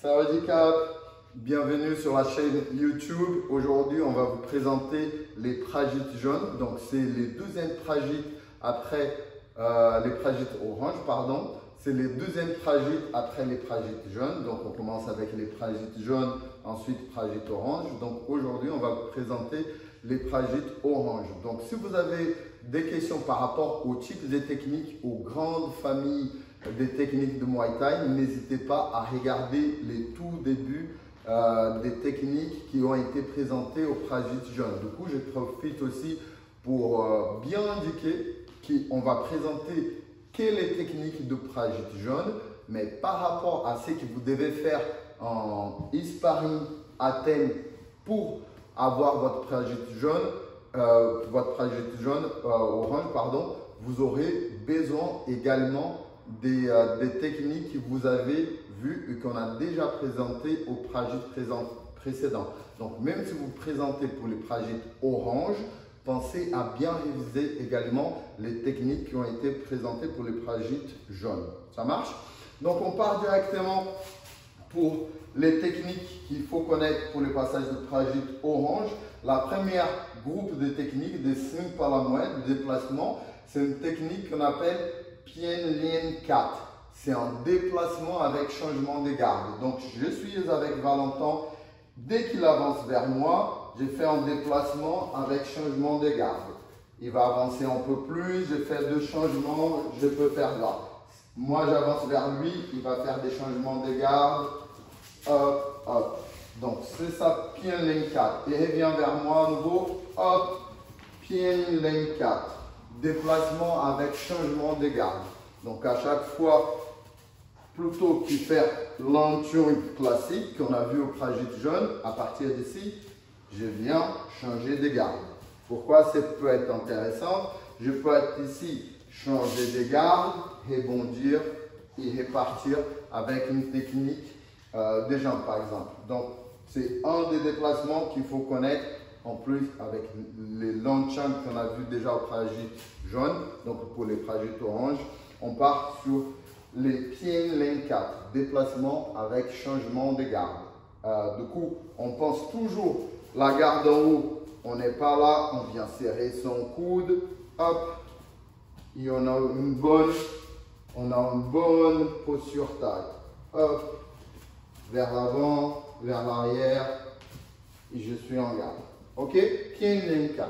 Salut handicap, bienvenue sur la chaîne YouTube. Aujourd'hui, on va vous présenter les prajites jaunes. Donc, c'est les deuxièmes prajites après les prajites orange, pardon. C'est les deuxièmes prajites après les prajites jaunes. Donc, on commence avec les prajites jaunes, ensuite prajites orange. Donc, aujourd'hui, on va vous présenter les prajites orange. Donc, si vous avez des questions par rapport aux types de techniques, aux grandes familles des techniques de Muay Thai, n'hésitez pas à regarder les tout débuts des techniques qui ont été présentées aux prajites jaunes. Du coup, je profite aussi pour bien indiquer qu'on va présenter quelles techniques de prajites jaunes, mais par rapport à ce que vous devez faire en sparring à thème pour avoir votre prajite jaune, orange, pardon, vous aurez besoin également des techniques que vous avez vues et qu'on a déjà présentées aux prajites précédents. Donc, même si vous présentez pour les prajites orange, pensez à bien réviser également les techniques qui ont été présentées pour les prajites jaunes. Ça marche? Donc, on part directement pour les techniques qu'il faut connaître pour le passage de prajite orange. La première groupe de techniques de swing par la moelle, de déplacement, c'est une technique qu'on appelle Pien Lien 4. C'est un déplacement avec changement de garde. Donc, je suis avec Valentin. Dès qu'il avance vers moi, je fais un déplacement avec changement de garde. Il va avancer un peu plus, je fais deux changements, je peux faire là. Moi, j'avance vers lui, il va faire des changements de garde. Hop, hop. Donc, c'est ça, Pien Lien 4. Il revient vers moi à nouveau. Hop, Pien Lien 4. Déplacement avec changement de garde. Donc, à chaque fois, plutôt que faire l'enture classique qu'on a vu au prajite jaune, à partir d'ici, je viens changer de garde. Pourquoi ça peut être intéressant? Je peux être ici, changer de garde, rebondir et repartir avec une technique des jambes, par exemple. Donc, c'est un des déplacements qu'il faut connaître. En plus, avec les long jumps qu'on a vu déjà au prajite jaune, donc pour les prajites orange, on part sur les Pien Lien 4, déplacement avec changement de garde. Du coup, on pense toujours la garde en haut, on n'est pas là, on vient serrer son coude, hop, et on a une bonne posture taille. Hop, vers l'avant, vers l'arrière, et je suis en garde. Ok, Pien Lien 4.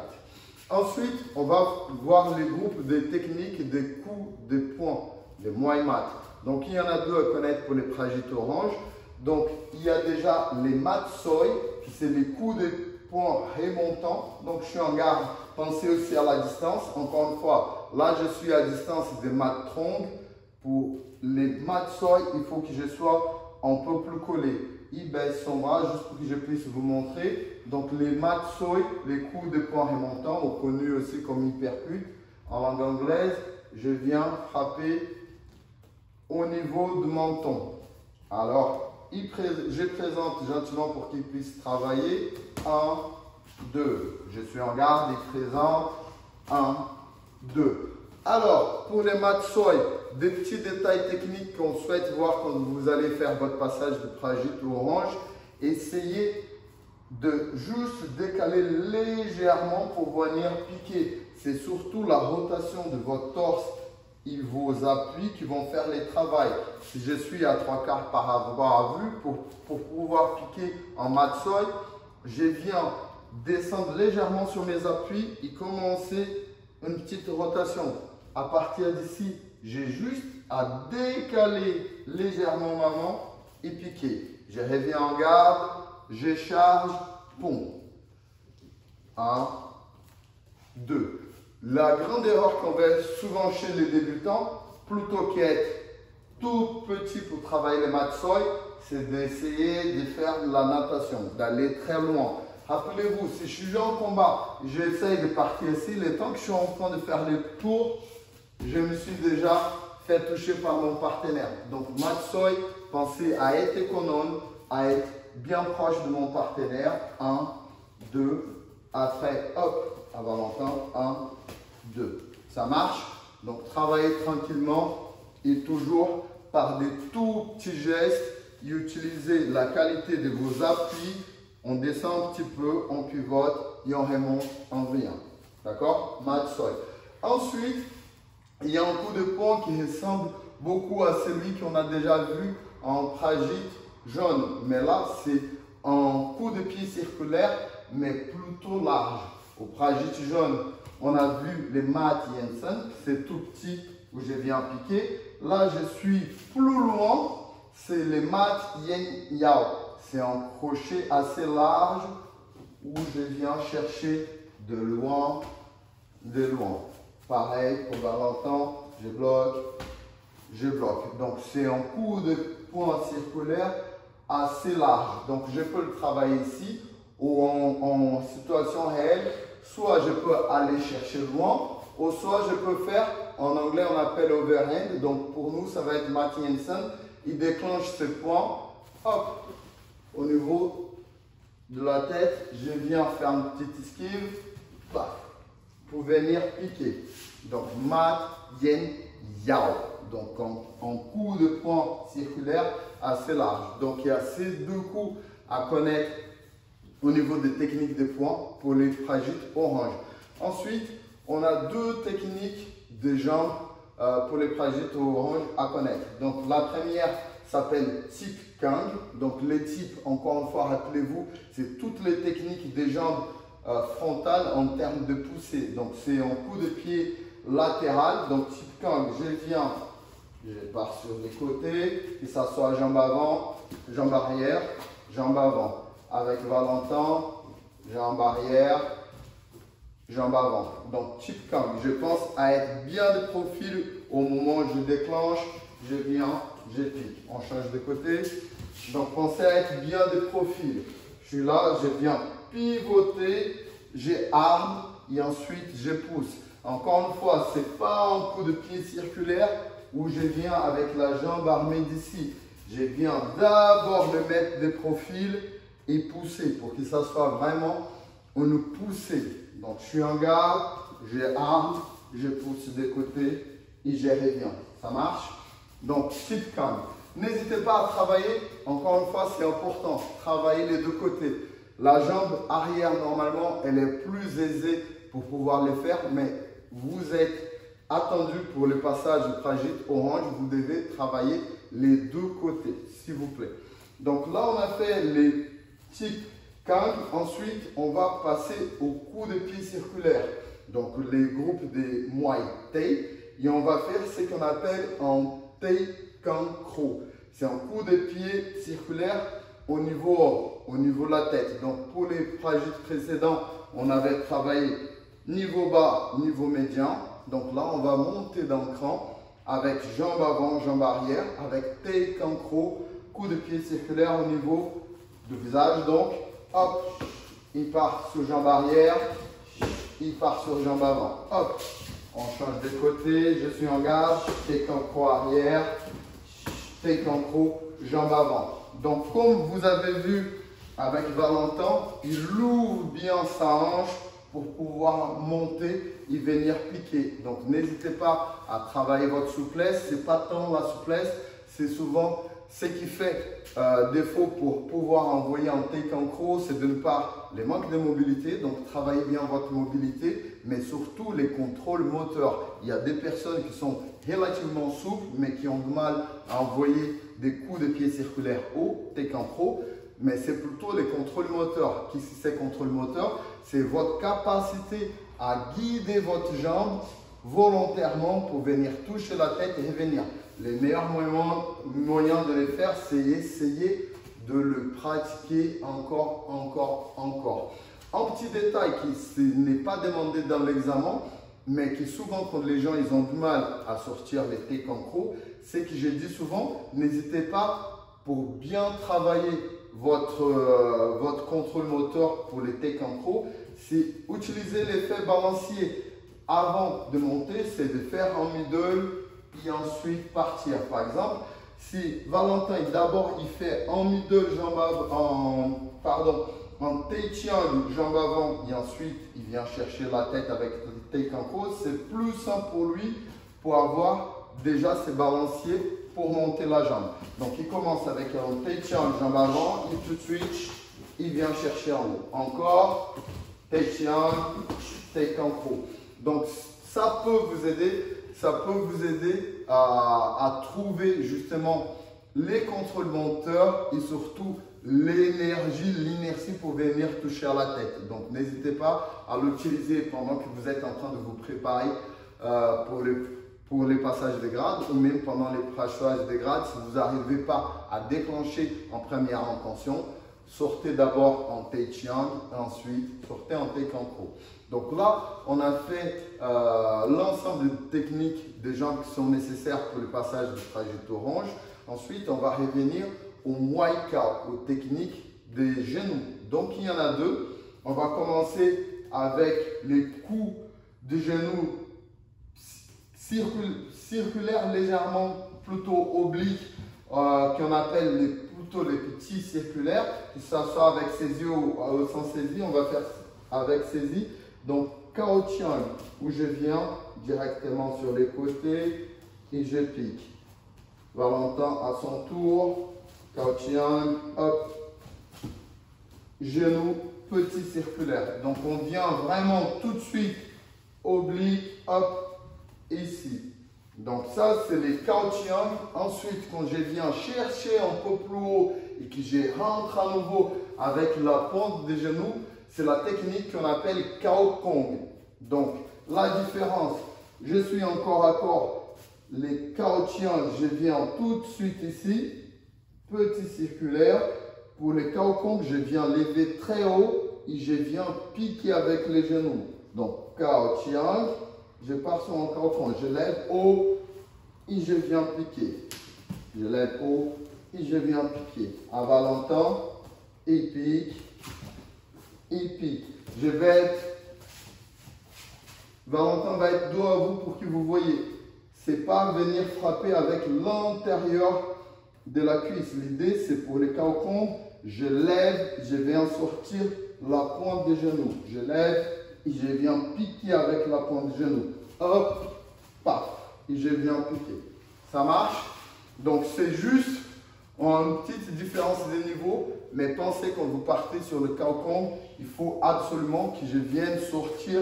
Ensuite, on va voir les groupes de techniques des coups de poing, les Muay mat. Donc, il y en a deux à connaître pour les prajites orange. Donc, il y a déjà les mat soy, qui c'est les coups de poing remontants. Donc, je suis en garde. Pensez aussi à la distance. Encore une fois, là, je suis à distance des mat trong. Pour les mat soy, il faut que je sois un peu plus collé. Il baisse son bras juste pour que je puisse vous montrer. Donc, les mat soy, les coups de poing remontants, connus aussi comme hypercute. En langue anglaise, je viens frapper au niveau du menton. Alors, je présente gentiment pour qu'il puisse travailler. 1, 2. Je suis en garde, il présente. 1, 2. Alors, pour les mat soy, des petits détails techniques qu'on souhaite voir quand vous allez faire votre passage de prajite orange. Essayez de juste décaler légèrement pour venir piquer. C'est surtout la rotation de votre torse et vos appuis qui vont faire les travaux. Si je suis à 3/4 par avoir vu, pour pouvoir piquer en mat soy, je viens descendre légèrement sur mes appuis et commencer une petite rotation. À partir d'ici, j'ai juste à décaler légèrement ma main et piquer. Je reviens en garde, je charge, pom. 1, 2. La grande erreur qu'on fait souvent chez les débutants, plutôt qu'être tout petit pour travailler les mat soy, c'est d'essayer de faire de la natation, d'aller très loin. Rappelez-vous, si je suis en combat, j'essaye de partir ici, le temps que je suis en train de faire les tours, je me suis déjà fait toucher par mon partenaire. Donc, mat soy, pensez à être économe, à être bien proche de mon partenaire. 1, 2, après, hop, à Valentin, 1, 2. Ça marche? Donc, travaillez tranquillement et toujours par des tout petits gestes utilisez la qualité de vos appuis. On descend un petit peu, on pivote et on remonte en venant. D'accord? Mat sol. Ensuite, il y a un coup de poing qui ressemble beaucoup à celui qu'on a déjà vu en Prajit jaune. Mais là, c'est un coup de pied circulaire, mais plutôt large. Au Prajit jaune, on a vu les mat Jensen, c'est tout petit où je viens piquer. Là, je suis plus loin, c'est les mat Yen Yao. C'est un crochet assez large où je viens chercher de loin, de loin. Pareil pour Valentin, je bloque, je bloque. Donc c'est un coup de poing circulaire assez large. Donc je peux le travailler ici ou en situation réelle. Soit je peux aller chercher loin, ou soit je peux faire, en anglais on appelle overhand. Donc pour nous ça va être Mat Jensen. Il déclenche ce point, hop, au niveau de la tête, je viens faire une petite esquive, paf, pour venir piquer. Donc Mat Yen Yao. Donc en coup de poing circulaire assez large. Donc il y a ces deux coups à connaître au niveau des techniques de poing pour les Prajit orange. Ensuite, on a deux techniques de jambes pour les Prajit orange à connaître. Donc la première s'appelle Tip Kang. Donc les types, encore une fois, rappelez-vous, c'est toutes les techniques des jambes frontales en termes de poussée. Donc c'est un coup de pied latéral. Donc Tip Kang, je pars sur les côtés, que ça soit jambe avant, jambe arrière, jambe avant. Avec Valentin, jambe arrière, jambe avant. Donc Tip Kang, je pense à être bien de profil au moment où je déclenche, je viens, je pique. On change de côté. Donc pensez à être bien de profil. Je suis là, je viens pivoter, j'ai arme et ensuite je pousse. Encore une fois, ce n'est pas un coup de pied circulaire où je viens avec la jambe armée d'ici. Je viens d'abord le mettre de profil et pousser pour que ça soit vraiment une poussée. Donc je suis en garde, j'ai arme, je pousse de côté et je reviens. Ça marche? Donc Tip Kang. N'hésitez pas à travailler, encore une fois c'est important, travailler les deux côtés. La jambe arrière normalement elle est plus aisée pour pouvoir le faire, mais vous êtes attendu pour le passage de Prajit orange, vous devez travailler les deux côtés, s'il vous plaît. Donc là on a fait les Tip Kang, ensuite on va passer au coup de pied circulaire. Donc les groupes des Muay Thai, et on va faire ce qu'on appelle un Thai Kang Kro. C'est un coup de pied circulaire au niveau de la tête. Donc pour les Prajit précédents, on avait travaillé niveau bas, niveau médian. Donc là, on va monter d'un cran avec jambe avant, jambe arrière, avec Thai Kang Kro, coup de pied circulaire au niveau du visage. Donc, hop, il part sur jambe arrière, il part sur jambe avant. Hop, on change de côté, je suis en garde, Thai Kang Kro arrière, Thai Kang Kro, jambe avant. Donc, comme vous avez vu avec Valentin, il ouvre bien sa hanche pour pouvoir monter et venir piquer. Donc, n'hésitez pas à travailler votre souplesse. Ce n'est pas tant la souplesse, c'est souvent ce qui fait défaut pour pouvoir envoyer un Thai Kang Kro, c'est d'une part les manques de mobilité, donc travaillez bien votre mobilité, mais surtout les contrôles moteurs. Il y a des personnes qui sont relativement souples, mais qui ont du mal à envoyer des coups de pied circulaires au Thai Kang Kro, mais c'est plutôt les contrôles moteurs. Qu'est-ce que c'est contrôle moteur? C'est votre capacité à guider votre jambe volontairement pour venir toucher la tête et revenir. Les meilleurs moyens de le faire, c'est essayer de le pratiquer encore. Un petit détail qui n'est pas demandé dans l'examen, mais qui souvent quand les gens ils ont du mal à sortir les Thai Kang Kro, c'est que je dis souvent, n'hésitez pas pour bien travailler votre contrôle moteur pour les Thai Kang Kro, c'est utiliser l'effet balancier. Avant de monter, c'est de faire un middle et ensuite partir. Par exemple, si Valentin d'abord il fait un middle en Thai Chiang jambe avant et ensuite il vient chercher la tête avec le Thai Kang Kro, c'est plus simple pour lui pour avoir déjà ses balanciers pour monter la jambe. Donc il commence avec un taetian, jambe avant, et tout de suite, il vient chercher en haut. Encore, taetian, take en haut. Donc ça peut vous aider à trouver justement les contrôles moteurs et surtout l'inertie pour venir toucher à la tête. Donc n'hésitez pas à l'utiliser pendant que vous êtes en train de vous préparer pour les passages de grade ou même pendant les passages de grade. Si vous n'arrivez pas à déclencher en première intention, sortez d'abord en taetian, ensuite sortez en take en pro. Donc là, on a fait l'ensemble des techniques des jambes qui sont nécessaires pour le passage du trajet orange. Ensuite, on va revenir au Muay Thai, aux techniques des genoux. Donc, il y en a deux. On va commencer avec les coups de genoux circulaires, légèrement plutôt obliques, qu'on appelle plutôt les petits circulaires. Que ce soit avec saisie ou sans saisie, on va faire avec saisie. Donc, Kao Tian, où je viens directement sur les côtés et je pique. Valentin à son tour, Kao Tian, hop, genou, petit circulaire. Donc on vient vraiment tout de suite oblique, hop, ici. Donc ça c'est les Kao Tian. Ensuite quand je viens chercher un peu plus haut et que je rentre à nouveau avec la pointe des genoux, c'est la technique qu'on appelle Kao Kong. Donc la différence, je suis encore à corps. Les Kao Tian, je viens tout de suite ici, petit circulaire. Pour les Kao Kong, je viens lever très haut et je viens piquer avec les genoux. Donc Kao Tian, je pars sur un Kao Kong, je lève haut et je viens piquer. Je lève haut et je viens piquer. À Valentin, il pique, il pique. Je vais être, Valentin va être dos à vous pour que vous voyez. C'est pas venir frapper avec l'intérieur de la cuisse. L'idée, c'est pour les Kao Kong, je lève, je viens sortir la pointe des genoux. Je lève et je viens piquer avec la pointe des genoux. Hop, paf, et je viens piquer. Ça marche? Donc, c'est juste une petite différence de niveau, mais pensez quand vous partez sur le Kao Kong, il faut absolument que je vienne sortir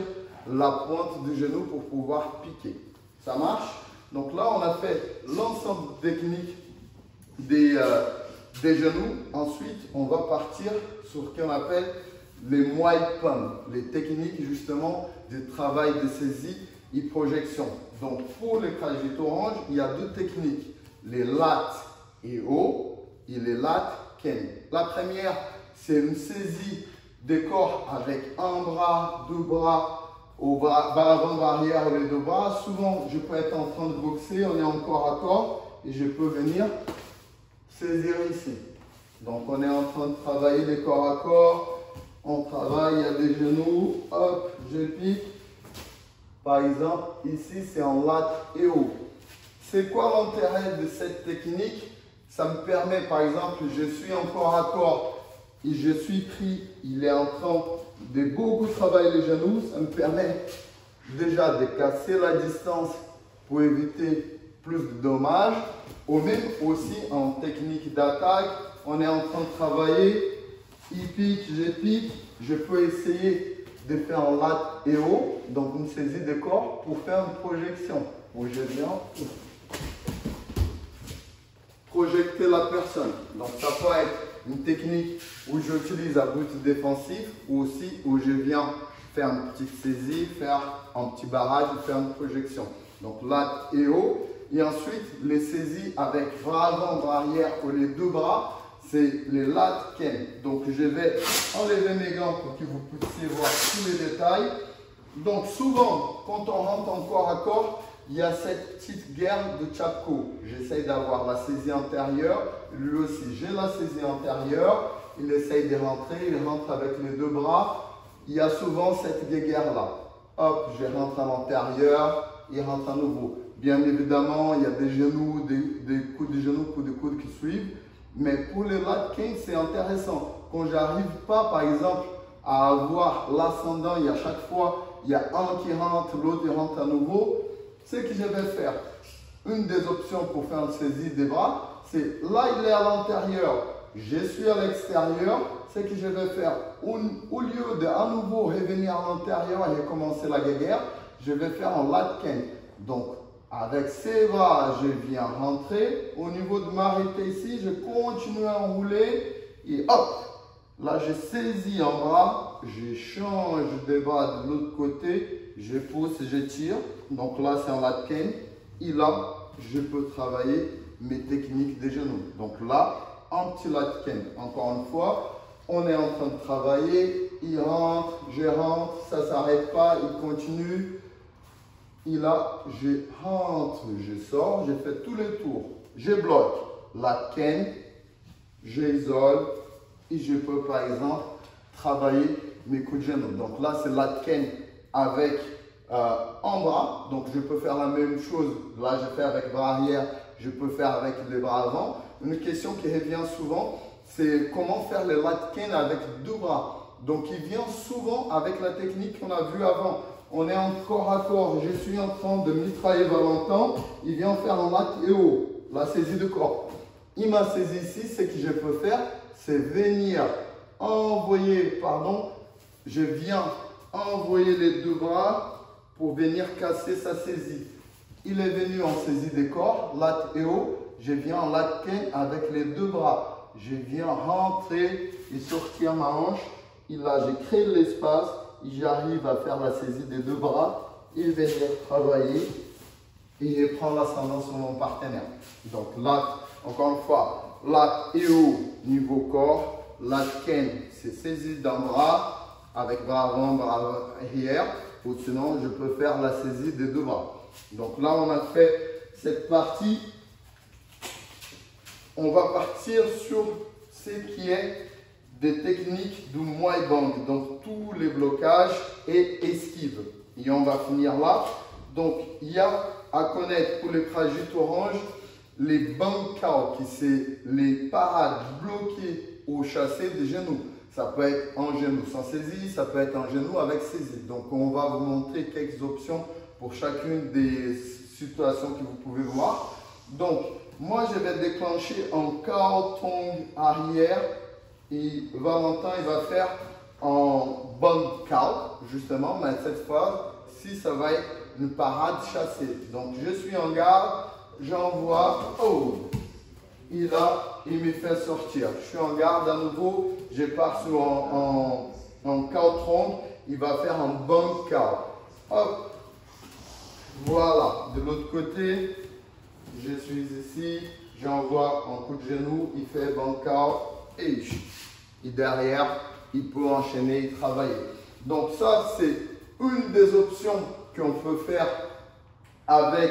la pointe du genou pour pouvoir piquer. Ça marche? Donc là, on a fait l'ensemble technique des genoux. Ensuite, on va partir sur ce qu'on appelle les Muay Thai, les techniques justement du travail de saisie et projection. Donc pour les trajets orange, il y a deux techniques, les lat et haut et les lat ken. La première, c'est une saisie des corps avec un bras, deux bras, au bras avant, bras arrière, les deux bras. Souvent, je peux être en train de boxer, on est en corps à corps et je peux venir saisir ici. Donc, on est en train de travailler les corps à corps. On travaille à des genoux. Hop, je pique. Par exemple, ici, c'est en lat et haut. C'est quoi l'intérêt de cette technique? Ça me permet, par exemple, je suis en corps à corps et je suis pris, il est en train de beaucoup travailler les genoux, ça me permet déjà de casser la distance pour éviter plus de dommages. Ou même aussi en technique d'attaque, on est en train de travailler, il pique, je peux essayer de faire un lat et haut, donc une saisie de corps pour faire une projection. Où je viens projeter la personne. Donc ça peut être une technique où j'utilise un but défensif ou aussi où je viens faire une petite saisie, faire un petit barrage, faire une projection. Donc lat et haut. Et ensuite les saisies avec bras avant, bras arrière ou les deux bras, c'est les lat ken. Donc je vais enlever mes gants pour que vous puissiez voir tous les détails. Donc souvent quand on rentre en corps à corps, il y a cette petite guerre de Chapko. J'essaye d'avoir la saisie antérieure. Lui aussi, j'ai la saisie antérieure. Il essaye de rentrer. Il rentre avec les deux bras. Il y a souvent cette guerre-là. Hop, je rentre à l'antérieur. Il rentre à nouveau. Bien évidemment, il y a des genoux, des coudes de genoux, coups de coude qui suivent. Mais pour les lat ken, c'est intéressant. Quand je n'arrive pas, par exemple, à avoir l'ascendant, il y a chaque fois, il y a un qui rentre, l'autre rentre à nouveau. Ce que je vais faire, une des options pour faire une saisie des bras, c'est là il est à l'intérieur, je suis à l'extérieur, c'est que je vais faire, au lieu de à nouveau revenir à l'intérieur et recommencer la guéguerre, je vais faire un latken. Donc, avec ces bras, je viens rentrer. Au niveau de m'arrêter ici, je continue à enrouler et hop, là je saisis un bras, je change de bras de l'autre côté, je pousse, je tire. Donc là c'est un latken et là je peux travailler mes techniques des genoux. Donc là, un petit latken. Encore une fois, on est en train de travailler, il rentre, je rentre, ça ne s'arrête pas, il continue. Et là, je rentre, je sors, je fais tous les tours. Je bloque, latken, j'isole et je peux par exemple travailler mes coups de genou. Donc là, c'est latken avec un bras. Donc je peux faire la même chose. Là, je fais avec bras arrière, je peux faire avec les bras avant. Une question qui revient souvent, c'est comment faire le latken avec deux bras. Donc il vient souvent avec la technique qu'on a vue avant. On est en corps à corps, je suis en train de mitrailler Valentin, il vient faire un lat et haut, la saisie de corps. Il m'a saisi ici, ce que je peux faire, c'est venir envoyer, je viens envoyer les deux bras pour venir casser sa saisie. Il est venu en saisie de corps, lat et haut, je viens en latken avec les deux bras. Je viens rentrer et sortir ma hanche, et là j'ai créé l'espace. J'arrive à faire la saisie des deux bras et venir travailler et prendre l'ascendant sur mon partenaire. Donc là, encore une fois, lat et haut niveau corps, latken c'est saisie d'un bras avec bras avant, bras arrière, ou sinon je peux faire la saisie des deux bras. Donc là on a fait cette partie. On va partir sur ce qui est des techniques du Muay Bang, donc tous les blocages et esquives. Et on va finir là. Donc il y a à connaître pour les prajites orange les bang cow, qui c'est les parades bloquées au chassé des genoux. Ça peut être un genou sans saisie, ça peut être un genou avec saisie. Donc on va vous montrer quelques options pour chacune des situations que vous pouvez voir. Donc moi je vais déclencher un cow tongue arrière. Et Valentin, il va faire en bang cow, justement, mais cette fois, si ça va être une parade chassée. Donc, je suis en garde, j'envoie, oh, et là, il me fait sortir. Je suis en garde à nouveau, je pars sur un cow trunk, il va faire un bang cow. Hop, voilà, de l'autre côté, je suis ici, j'envoie un coup de genou, il fait bang cow. Et derrière, il peut enchaîner et travailler. Donc ça, c'est une des options qu'on peut faire avec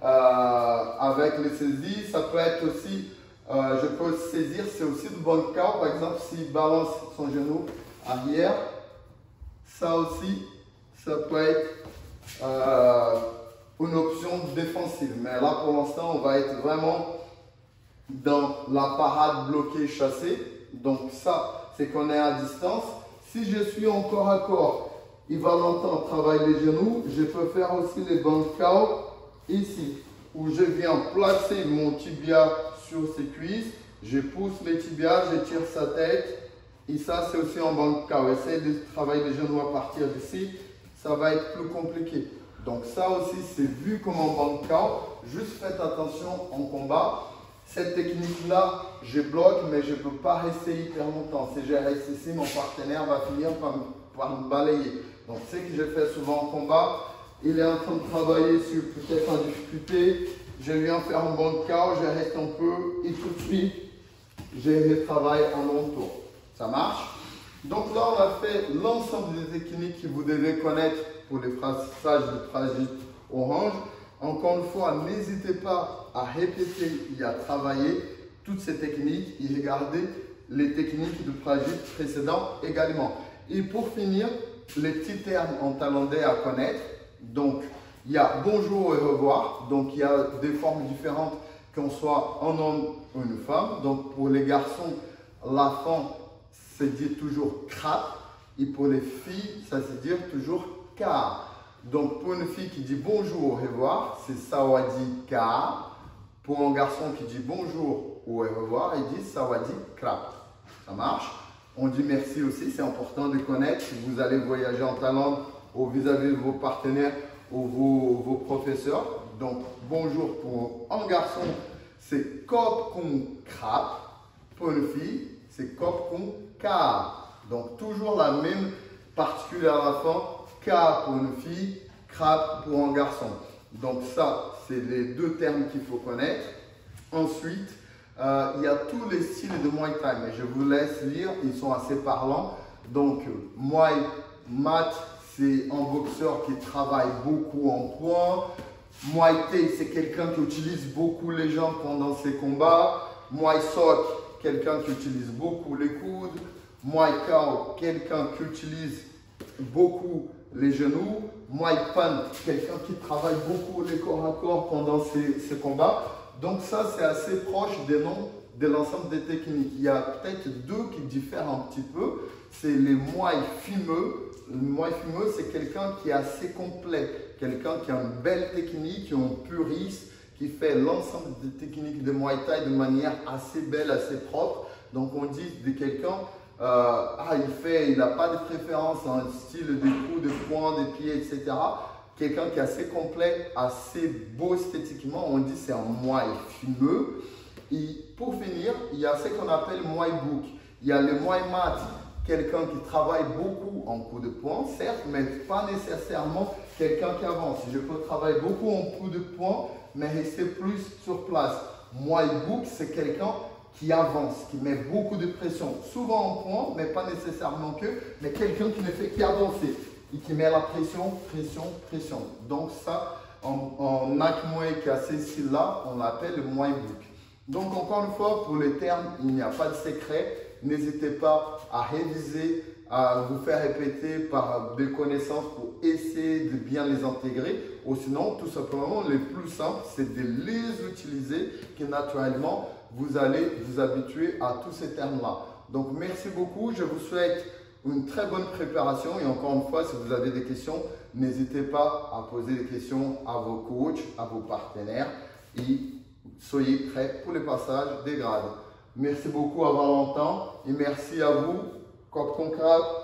les saisies. Ça peut être aussi, je peux saisir, c'est aussi le bon cas. Par exemple, s'il balance son genou arrière, ça aussi, ça peut être une option défensive. Mais là, pour l'instant, on va être vraiment dans la parade bloquée chassée. Donc ça, c'est qu'on est à distance. Si je suis en corps à corps, il va longtemps travailler les genoux. Je peux faire aussi les bang cow ici, où je viens placer mon tibia sur ses cuisses. Je pousse les tibias, je tire sa tête. Et ça, c'est aussi en bang cow. Essayez de travailler les genoux à partir d'ici. Ça va être plus compliqué. Donc ça aussi, c'est vu comme un bang cow. Juste faites attention en combat. Cette technique-là, je bloque, mais je ne peux pas rester hyper longtemps. Si je reste ici, mon partenaire va finir par me balayer. Donc, ce que je fais souvent en combat, il est en train de travailler sur peut-être en difficulté. Je viens faire un bon cow, je reste un peu et tout de suite, je retravaille à mon tour. Ça marche? Donc là, on a fait l'ensemble des techniques que vous devez connaître pour les passages de prajites orange. Encore une fois, n'hésitez pas à répéter et à travailler toutes ces techniques et regarder les techniques de prajites précédentes également. Et pour finir, les petits termes en thaïlandais à connaître. Donc, il y a bonjour et au revoir. Donc, il y a des formes différentes, qu'on soit un homme ou une femme. Donc, pour les garçons, la femme se dit toujours krat. Et pour les filles, ça se dit toujours ka. Donc, pour une fille qui dit bonjour, au revoir, c'est sawadi ka. Pour un garçon qui dit bonjour ou au revoir, il dit sawadi krap. Ça marche. On dit merci aussi, c'est important de connaître. Si vous allez voyager en Thaïlande ou vis-à-vis de vos partenaires ou vos professeurs. Donc, bonjour pour un garçon, c'est kop kung krap. Pour une fille, c'est kop kung ka. Donc, toujours la même particule à la fin. Ka pour une fille, krap pour un garçon. Donc, ça, c'est les deux termes qu'il faut connaître. Ensuite, il y a tous les styles de Muay Thai, mais je vous laisse lire, ils sont assez parlants. Donc, Muay Mat, c'est un boxeur qui travaille beaucoup en points. Muay Thai, c'est quelqu'un qui utilise beaucoup les jambes pendant ses combats. Muay Sok, quelqu'un qui utilise beaucoup les coudes. Muay Kao, quelqu'un qui utilise beaucoup les genoux. Muay Pan, quelqu'un qui travaille beaucoup les corps à corps pendant ses combats. Donc ça, c'est assez proche des noms de l'ensemble des techniques. Il y a peut-être deux qui diffèrent un petit peu. C'est les Muay fumeux. Le Muay fumeux, c'est quelqu'un qui est assez complet. Quelqu'un qui a une belle technique, qui est un puriste, qui fait l'ensemble des techniques de Muay Thai de manière assez belle, assez propre. Donc on dit de quelqu'un, il n'a pas de préférence en style de coups, de poings, de pieds, etc. Quelqu'un qui est assez complet, assez beau esthétiquement, on dit c'est un Muay fumeux. Et pour finir, il y a ce qu'on appelle Muay Book. Il y a le Muay Mat, quelqu'un qui travaille beaucoup en coups de poing, certes, mais pas nécessairement quelqu'un qui avance. Je peux travailler beaucoup en coups de poing, mais rester plus sur place. Muay Book, c'est quelqu'un qui avance, qui met beaucoup de pression, souvent en poing, mais pas nécessairement que, mais quelqu'un qui ne fait qu'avancer et qui met la pression, pression, pression. Donc ça, en Nak Muay qui a ces styles-là, on l'appelle le Muay Book. Donc encore une fois, pour les termes, il n'y a pas de secret. N'hésitez pas à réviser, à vous faire répéter par des connaissances pour essayer de bien les intégrer. Ou sinon, tout simplement, le plus simple, c'est de les utiliser, que naturellement, vous allez vous habituer à tous ces termes-là. Donc, merci beaucoup. Je vous souhaite une très bonne préparation. Et encore une fois, si vous avez des questions, n'hésitez pas à poser des questions à vos coachs, à vos partenaires. Et soyez prêts pour le passage des grades. Merci beaucoup à Valentin et merci à vous, Kop Kung Krap.